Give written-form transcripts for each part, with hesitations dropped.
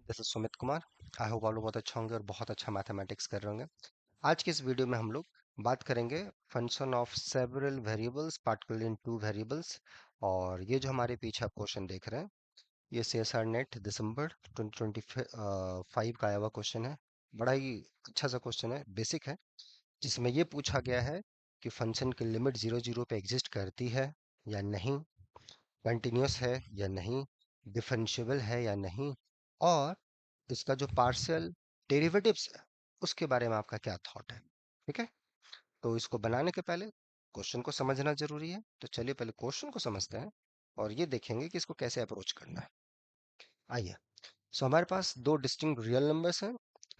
This is Sumit Kumar. I hope आप लोग बहुत अच्छा होंगे और बहुत अच्छा मैथमेटिक्स कर रहे होंगे। आज की इस वीडियो में हम लोग बात करेंगे function of several variables particularly in two variables. और ये जो हमारे पीछे आप क्वेश्चन देख रहे हैं, ये CSR नेट दिसंबर 2025 का आया हुआ क्वेश्चन है। बड़ा ही अच्छा सा क्वेश्चन है, बेसिक है, जिसमें ये पूछा गया है कि फंक्शन की लिमिट 0 0 पे एग्जिस्ट करती है या नहीं, कंटिन्यूस है या नहीं, डिफरेंशिएबल है या नहीं, और इसका जो पार्शियल डेरिवेटिव्स है उसके बारे में आपका क्या थॉट है। ठीक है, तो इसको बनाने के पहले क्वेश्चन को समझना जरूरी है। तो चलिए पहले क्वेश्चन को समझते हैं और ये देखेंगे कि इसको कैसे अप्रोच करना है। आइए, सो हमारे पास दो डिस्टिंक्ट रियल नंबर्स हैं।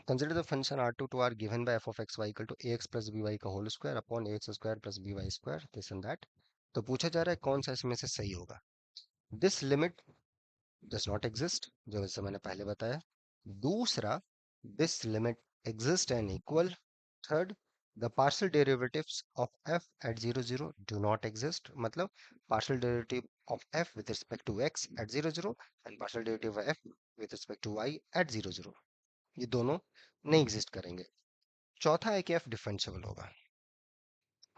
Consider the function r2 to r given by f of x y equal to ax plus by का whole square upon ax square plus by square this and that. तो पूछा जा रहा है कौन सा इसमें से सही होगा। This limit does not exist, जो जैसे मैंने पहले बताया। दूसरा, this limit exists and equal. Third, the partial derivatives of f at 0 0 do not exist, मतलब partial derivative of f with respect to x at 0 0 and partial derivative of f with respect to y at 0 0, ये दोनों नहीं exist करेंगे। चौथा है कि f differentiable होगा।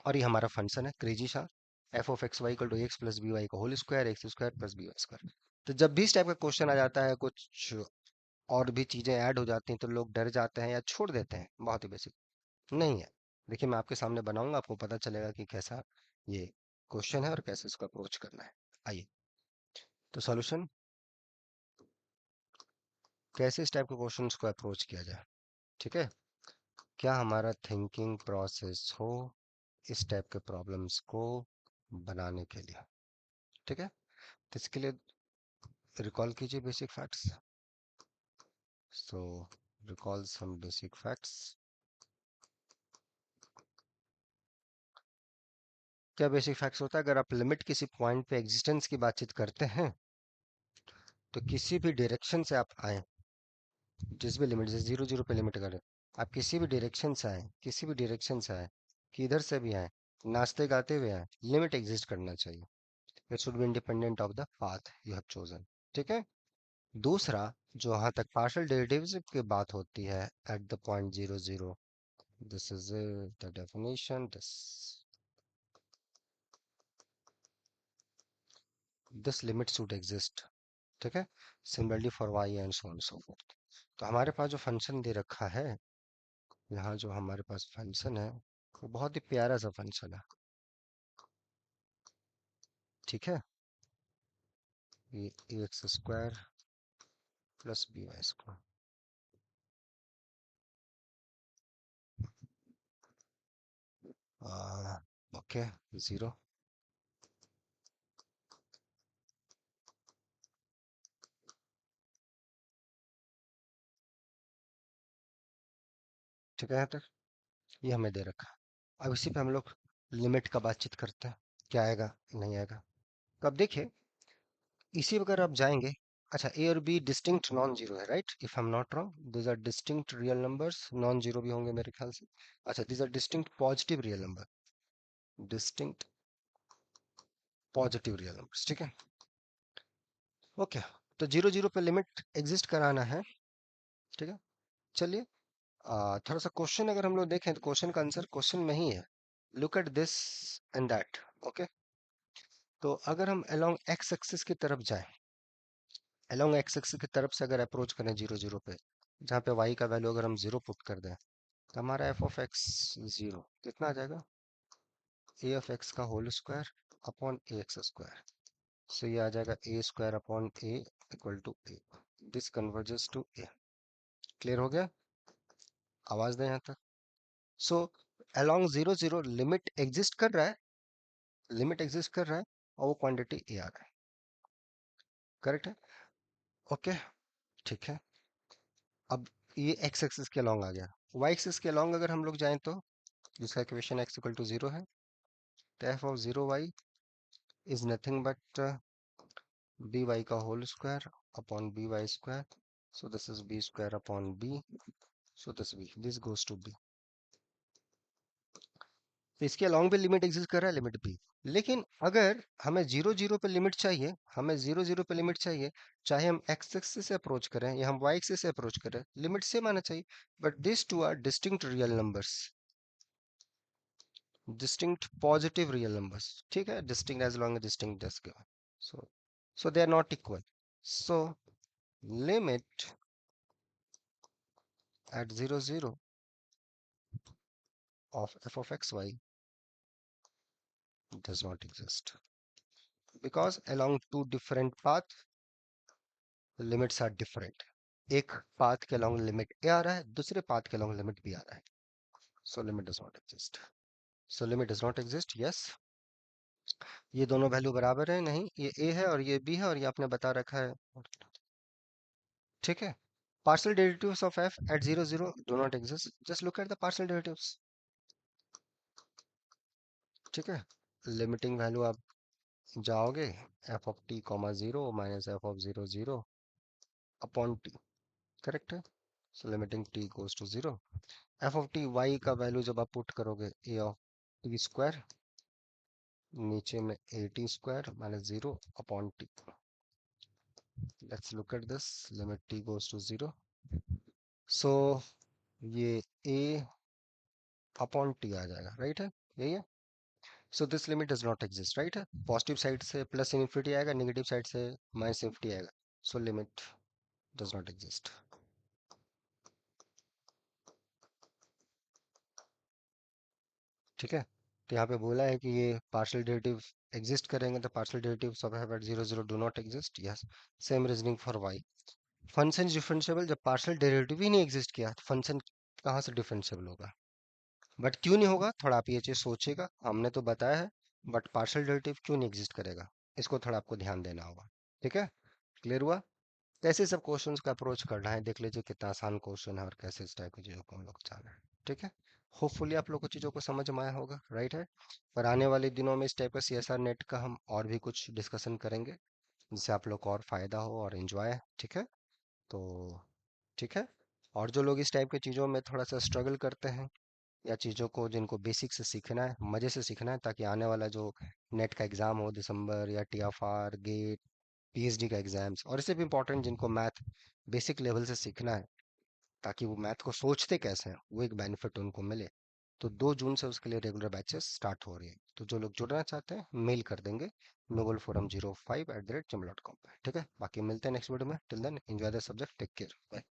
और ये हमारा फंक्शन है क्रेजी सा, f of x y equal to x plus B y का whole square x square plus B Y square. तो जब भी इस टाइप का क्वेश्चन आ जाता है, कुछ और भी चीजें ऐड हो जाती हैं, तो लोग डर जाते हैं या छोड़ देते हैं। बहुत ही बेसिक नहीं है। देखिए, मैं आपके सामने बनाऊंगा, आपको पता चलेगा कि कैसा ये क्वेश्चन है और कैसे इसको अप्रोच करना है। आइए, तो सॉल्यूशन कैसे इस टाइप के क्वेश्चन को अप्रोच किया जाए। ठीक है, क्या हमारा थिंकिंग प्रोसेस हो इस टाइप के प्रॉब्लम्स को बनाने के लिए। ठीक है, तो इसके लिए रिकॉल कीजिए बेसिक फैक्ट्स। सो रिकॉल सम बेसिक फैक्ट्स। क्या बेसिक फैक्ट्स होता है, अगर आप लिमिट किसी पॉइंट पे एग्जिस्टेंस की बातचीत करते हैं, तो किसी भी डायरेक्शन से आप आए, जिस भी लिमिट, जैसे 0 0 पे लिमिट करें, आप किसी भी डायरेक्शन से आए, किसी भी डायरेक्शन से आए, किधर से भी आए, नाचते गाते हुए आए, लिमिट एग्जिस्ट करना चाहिए। It should be independent of the path you have chosen. ठीक है। दूसरा, जो यहाँ तक पार्शियल डेरिवेटिव की बात होती है at the point 0 0, this is the definition, this limit should exist। ठीक है, similarly for y and so on so forth। तो हमारे पास जो फंक्शन दे रखा है, यहाँ जो हमारे पास फंक्शन है, वो बहुत ही प्यारा सा फंक्शन है। ठीक है, ये X square plus B Y square. Okay, zero. ठीक है, यहाँ तक ये हमें दे रखा है। अब इसी पे हम लोग लिमिट का बातचीत करते हैं, क्या आएगा नहीं आएगा। तो अब देखिए, इसी अगर आप जाएंगे, अच्छा, ए और बी डिस्टिंक्ट नॉन जीरो है, right, if I am not wrong these are distinct real numbers, non zero भी होंगे मेरे ख्याल से। अच्छा, these are distinct positive real number, distinct positive real numbers. ठीक है, ओके। तो 0 0 पे लिमिट एग्जिस्ट कराना है। ठीक है, चलिए, थोड़ा सा क्वेश्चन अगर हम लोग देखें, तो क्वेश्चन का आंसर क्वेश्चन में ही है। Look at this and that. Okay, तो अगर हम अलोंग एक्स एक्सिस की तरफ जाएं, अलोंग एक्स एक्सिस की तरफ से अगर अप्रोच करें 0 0 पे, जहाँ पे y का वैल्यू अगर हम 0 पुट कर दें, तो हमारा एफ ऑफ एक्स 0 कितना आ जाएगा, ए ऑफ एक्स का whole square upon a x square. So ये आ जाएगा a square upon a equal to a. This converges to a. Clear हो गया, आवाज दें यहाँ तक। सो अलोंग 0 0 लिमिट एग्जिस्ट कर रहा है, लिमिट एग्जिस्ट कर रहा है, और वो क्वांटिटी ए आ रहा है। करेक्ट है, ओके, ठीक है। अब ये एक्स एक्सिस के अलोंग आ गया। वाई एक्सिस के अलोंग अगर हम लोग जाएं, तो जिसका इक्वेशन एक्स इक्वल टू 0 है, तो f of 0 y is nothing but b y का whole square upon b Y square. So this is b square upon b, so this b, this goes to b. तो इसके along भी limit exist कर रहा है, limit भी। लेकिन अगर हमें जीरो जीरो पे लिमिट चाहिए, हमें जीरो जीरो पे लिमिट चाहिए, चाहे हम एक्स एक्सिस से अप्रोच करें या हम वाई एक्सिस से अप्रोच करें, लिमिट सेम आना चाहिए। But this two are distinct real numbers, distinct positive real numbers, ठीक है, distinct as long as distinct is given, so so they are not equal. So limit at 0 0 of f of xy does not exist because along two different paths limits are different. एक path के along limit a आ रहा है, दूसरे path के along limit b आ रहा है, so limit does not exist. So limit does not exist, yes. ये दोनों वैल्यू बराबर है नहीं, ये a है और ये b है और ये आपने बता रखा है, ठीक है। Partial derivatives of f at 0 0 do not exist. Just look at the partial derivatives, ठीक है। लिमिटिंग वैल्यू आप जाओगे, f of t comma 0 minus f of 0 0 upon t, correct है। So limiting t goes to 0, f of t y का value जब आप put करोगे a of t square, नीचे में a t square minus 0 upon t। Let's look at this, limit t goes to 0, so ये a upon t आ जाएगा, right है, यही है। So this limit does not exist, right है। Positive side से plus infinity आएगा, नेगेटिव साइड से minus infinity आएगा, so limit does not exist, ठीक है। तो यहाँ पे बोला है कि ये पार्शियल डेरिवेटिव एग्जिस्ट करेंगे, तो partial derivatives of f at 0 0 do not exist, yes. Same reasoning for y। Function differentiable, जब पार्शियल डेरिवेटिव ही नहीं एग्जिस्ट किया तो फंक्शन कहाँ से डिफरेंशिएबल होगा। बट क्यों नहीं होगा, थोड़ा आप ये चीज सोचिएगा, हमने तो बताया है, बट पार्शियल डेरिवेटिव क्यों नहीं एग्जिस्ट करेगा, इसको थोड़ा आपको ध्यान देना होगा, ठीक है। क्लियर हुआ। कैसे सब क्वेश्चंस का अप्रोच करना है देख लीजिए, कितना आसान क्वेश्चन है और कैसे इस टाइप की चीज़ों को हम लोग जाना है, ठीक है। होपफुली आप लोग को चीज़ों को समझ में आया होगा, राइट है। पर आने वाले दिनों में इस टाइप का CSR नेट का हम और भी कुछ डिस्कशन करेंगे, जिससे आप लोग को और फायदा हो और एंजॉय, ठीक है। तो ठीक है। और जो लोग इस टाइप की चीज़ों में थोड़ा सा स्ट्रगल करते हैं, या चीज़ों को जिनको बेसिक से सीखना है, मज़े से सीखना है, ताकि आने वाला जो नेट का एग्ज़ाम हो दिसंबर, या TFR गेट, PhD का एग्जाम्स, और इससे भी इम्पोर्टेंट जिनको मैथ बेसिक लेवल से सीखना है, ताकि वो मैथ को सोचते कैसे हैं वो एक बेनिफिट उनको मिले, तो 2 जून से उसके लिए रेगुलर बैचेस स्टार्ट हो रही है। तो जो लोग जुड़ना चाहते हैं मेल कर देंगे novelforum05@gmail.com पे, ठीक है। बाकी मिलते हैं नेक्स्ट वीडियो में, till then enjoy the subject, take care, bye.